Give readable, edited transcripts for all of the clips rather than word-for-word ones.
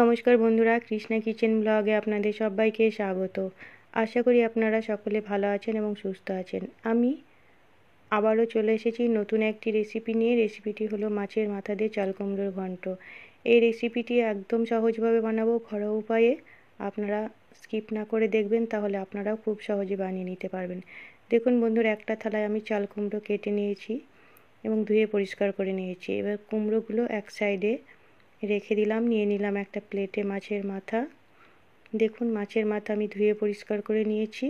নমস্কার বন্ধুরা, কৃষ্ণা কিচেন ব্লগে আপনাদের সবাইকে স্বাগত। আশা করি আপনারা সকলে ভালো আছেন এবং সুস্থ আছেন। আমি আবারও চলে এসেছি নতুন একটি রেসিপি নিয়ে। রেসিপিটি হলো মাছের মাথা দিয়ে চাল কুমড়োর ঘন্ট। এই রেসিপিটি একদম সহজভাবে বানাবো, ঘরোয়া উপায়ে। আপনারা স্কিপ না করে দেখবেন, তাহলে আপনারাও খুব সহজে বানিয়ে নিতে পারবেন। দেখুন বন্ধুরা, একটা থালায় আমি চাল কুমড়ো কেটে নিয়েছি এবং ধুয়ে পরিষ্কার করে নিয়েছি। এবার কুমড়োগুলো এক সাইডে রেখে দিলাম। নিয়ে নিলাম একটা প্লেটে মাছের মাথা। দেখুন মাছের মাথা আমি ধুয়ে পরিষ্কার করে নিয়েছি।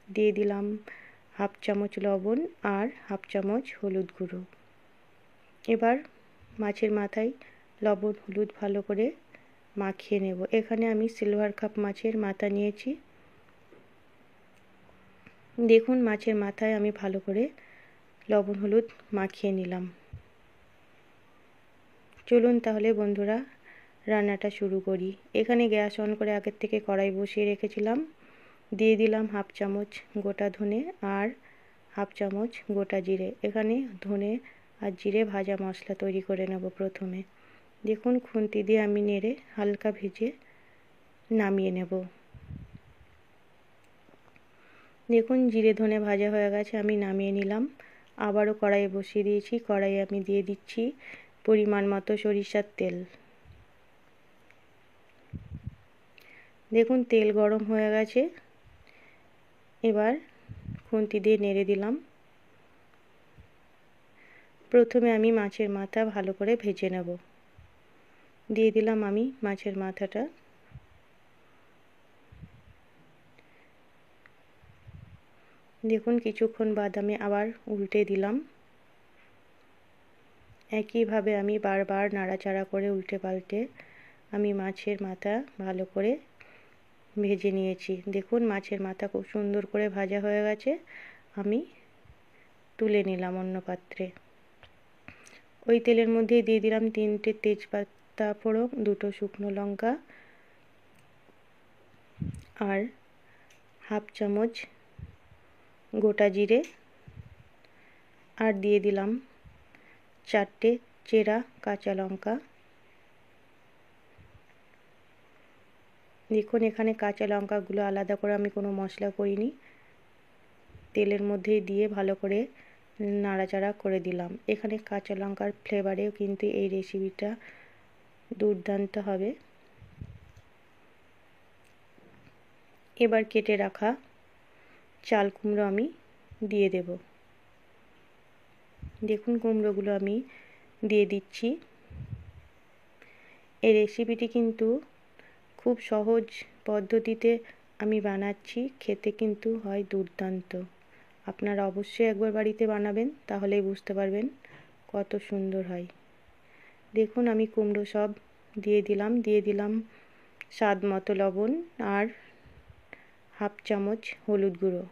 দিয়ে দিলাম হাফ চামচ লবণ আর হাফ চামচ হলুদ গুঁড়ো। এবার মাছের মাথায় লবণ হলুদ ভালো করে মাখিয়ে নেব। এখানে আমি সিলভার কাপ মাছের মাথা নিয়েছি। দেখুন মাছের মাথায় আমি ভালো করে লবণ হলুদ মাখিয়ে নিলাম। চলুন তাহলে বন্ধুরা রান্নাটা শুরু করি। এখানে গ্যাস অন করে আগের থেকে কড়াই বসিয়ে রেখেছিলাম। দিয়ে দিলাম হাফ চামচ গোটা ধনে আর হাফ চামচ গোটা জিরে। এখানে ধনে আর জিরে ভাজা মশলা তৈরি করে নেব প্রথমে। দেখুন খুন্তি দিয়ে আমি নেড়ে হালকা ভেজে নামিয়ে নেব। দেখুন জিরে ধনে ভাজা হয়ে গেছে, আমি নামিয়ে নিলাম। আবারও কড়াইয়ে বসিয়ে দিয়েছি। কড়াইয়ে আমি দিয়ে দিচ্ছি পরিমাণ মতো সরিষার তেল। দেখুন তেল গরম হয়ে গেছে। এবার খুন্তি দিয়ে নেড়ে দিলাম। প্রথমে আমি মাছের মাথা ভালো করে ভেজে নেব। দিয়ে দিলাম আমি মাছের মাথাটা। দেখুন কিছুক্ষণ বাদ আমি আবার উল্টে দিলাম। একইভাবে আমি বারবার নাড়াচাড়া করে উল্টে পাল্টে আমি মাছের মাথা ভালো করে ভেজে নিয়েছি। দেখুন মাছের মাথা খুব সুন্দর করে ভাজা হয়ে গেছে। আমি তুলে নিলাম অন্য পাত্রে। ওই তেলের মধ্যেই দিয়ে দিলাম 3টে তেজপাতা ফোড়ন, 2টো শুকনো লঙ্কা আর হাফ চামচ গোটা জিরে, আর দিয়ে দিলাম 4টে চেরা কাঁচা লঙ্কা। দেখুন এখানে কাঁচা লঙ্কাগুলো আলাদা করে আমি কোনো মশলা করিনি, তেলের মধ্যেই দিয়ে ভালো করে নাড়াচাড়া করে দিলাম। এখানে কাঁচা লঙ্কার ফ্লেভারেও কিন্তু এই রেসিপিটা দুর্দান্ত হবে। এবার কেটে রাখা চাল কুমড়ো আমি দিয়ে দেব। দেখুন কুমড়োগুলো আমি দিয়ে দিচ্ছি। এই রেসিপিটি কিন্তু খুব সহজ পদ্ধতিতে আমি বানাচ্ছি, খেতে কিন্তু হয় দুর্দান্ত। আপনারা অবশ্যই একবার বাড়িতে বানাবেন, তাহলেই বুঝতে পারবেন কত সুন্দর হয়। দেখুন আমি কুমড়ো সব দিয়ে দিলাম স্বাদ মতো লবণ আর হাফ চামচ হলুদ গুঁড়ো।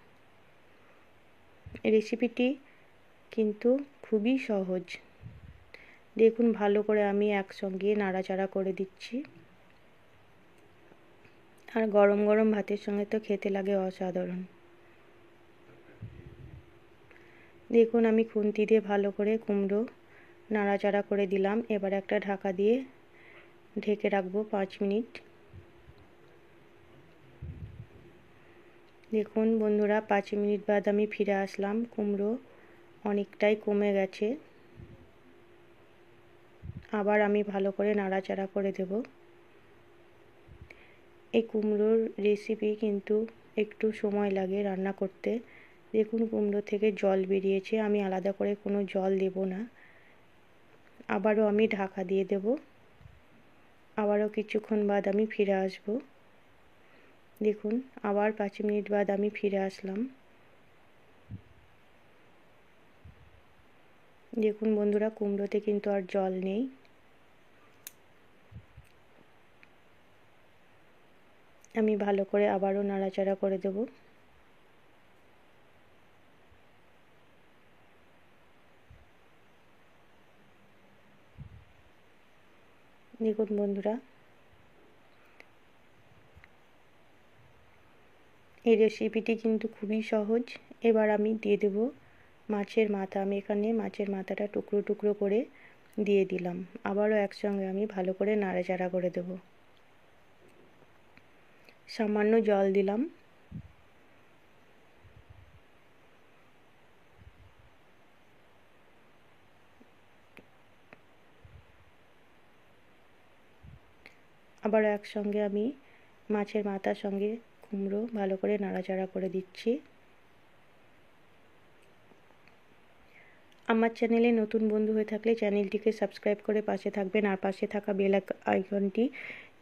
রেসিপিটি কিন্তু খুবই সহজ। দেখুন ভালো করে আমি একসঙ্গে নাড়াচাড়া করে দিচ্ছি। আর গরম গরম ভাতের সঙ্গে তো খেতে লাগে অসাধারণ। দেখুন আমি খুন্তি দিয়ে ভালো করে কুমড়ো নাড়াচাড়া করে দিলাম। এবার একটা ঢাকা দিয়ে ঢেকে রাখবো 5 মিনিট। দেখুন বন্ধুরা 5 মিনিট বাদ আমি ফিরে আসলাম। কুমড়ো অনেকটাই কমে গেছে। আবার আমি ভালো করে নাড়াচাড়া করে দেব। এই কুমড়োর রেসিপি কিন্তু একটু সময় লাগে রান্না করতে। দেখুন কুমড়ো থেকে জল বেরিয়েছে, আমি আলাদা করে কোনো জল দেব না। আবারও আমি ঢাকা দিয়ে দেব। আবারও কিছুক্ষণ বাদ আমি ফিরে আসব। দেখুন আবার 5 মিনিট বাদ আমি ফিরে আসলাম। দেখুন বন্ধুরা কুমড়োতে কিন্তু আর জল নেই। আমি ভালো করে আবারও নাড়াচাড়া করে দেব। দেখুন বন্ধুরা এই রেসিপিটি কিন্তু খুবই সহজ। এবার আমি দিয়ে দেব মাছের মাথা। আমি এখানে মাছের মাথাটা টুকরো টুকরো করে দিয়ে দিলাম। আবারও একসঙ্গে আমি ভালো করে নাড়াচাড়া করে দেব। সামান্য জল দিলাম। আবার একসঙ্গে আমি মাছের মাথার সঙ্গে কুমড়ো ভালো করে নাড়াচাড়া করে দিচ্ছি। আমার চ্যানেলে নতুন বন্ধু হয়ে থাকলে চ্যানেলটিকে সাবস্ক্রাইব করে পাশে থাকবেন, আর পাশে থাকা বেল আইকনটি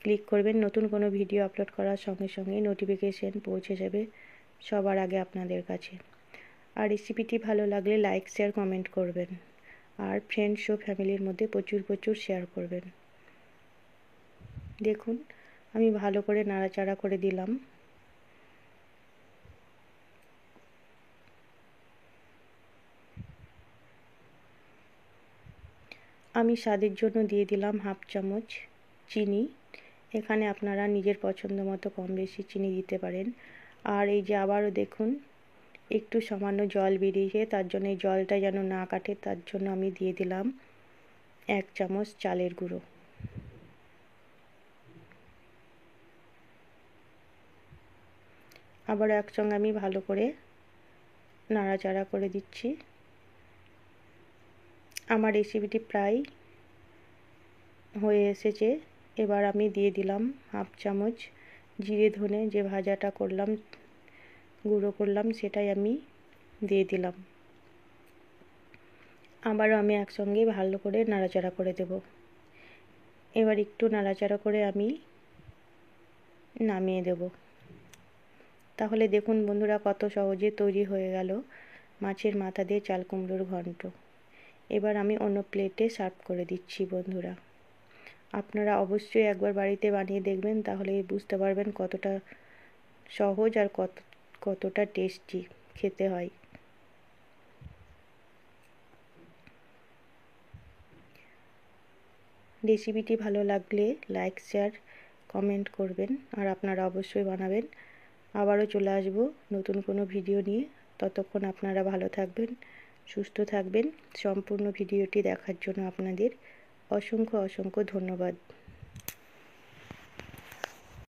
ক্লিক করবেন। নতুন কোনো ভিডিও আপলোড করার সঙ্গে সঙ্গে নোটিফিকেশন পৌঁছে যাবে সবার আগে আপনাদের কাছে। আর রেসিপিটি ভালো লাগলে লাইক, শেয়ার, কমেন্ট করবেন, আর ফ্রেন্ডস ও ফ্যামিলির মধ্যে প্রচুর শেয়ার করবেন। দেখুন আমি ভালো করে নাড়াচাড়া করে দিলাম। আমি স্বাদের জন্য দিয়ে দিলাম 1/2 চামচ চিনি। এখানে আপনারা নিজের পছন্দ মতো কম বেশি চিনি দিতে পারেন। আর এই যে আবারও দেখুন একটু সামান্য জল বেরিয়েছে, তার জন্য এই জলটা যেন না কাটে তার জন্য আমি দিয়ে দিলাম 1 চামচ চালের গুঁড়ো। আবার একসঙ্গে আমি ভালো করে নাড়াচাড়া করে দিচ্ছি। আমার রেসিপিটি প্রায় হয়ে এসেছে। এবার আমি দিয়ে দিলাম 1/2 চামচ জিরে ধনে যে ভাজাটা করলাম, গুঁড়ো করলাম, সেটাই আমি দিয়ে দিলাম। আবারও আমি একসঙ্গে ভালো করে নাড়াচাড়া করে দেব। এবার একটু নাড়াচাড়া করে আমি নামিয়ে দেব। তাহলে দেখুন বন্ধুরা কত সহজে তৈরি হয়ে গেল মাছের মাথা দিয়ে চাল কুমড়োর ঘন্ট। এবার আমি অন্য প্লেটে সার্ভ করে দিচ্ছি বন্ধুরা। আপনারা অবশ্যই একবার বাড়িতে বানিয়ে দেখবেন, তাহলে বুঝতে পারবেন কতটা সহজ আর কতটা টেস্টি খেতে হয়। রেসিপিটি ভালো লাগলে লাইক, শেয়ার, কমেন্ট করবেন, আর আপনারা অবশ্যই বানাবেন। আবারও চলে আসব নতুন কোনো ভিডিও নিয়ে। ততক্ষণ আপনারা ভালো থাকবেন, সুস্থ থাকবেন। সম্পূর্ণ ভিডিওটি দেখার জন্য আপনাদের অসংখ্য ধন্যবাদ।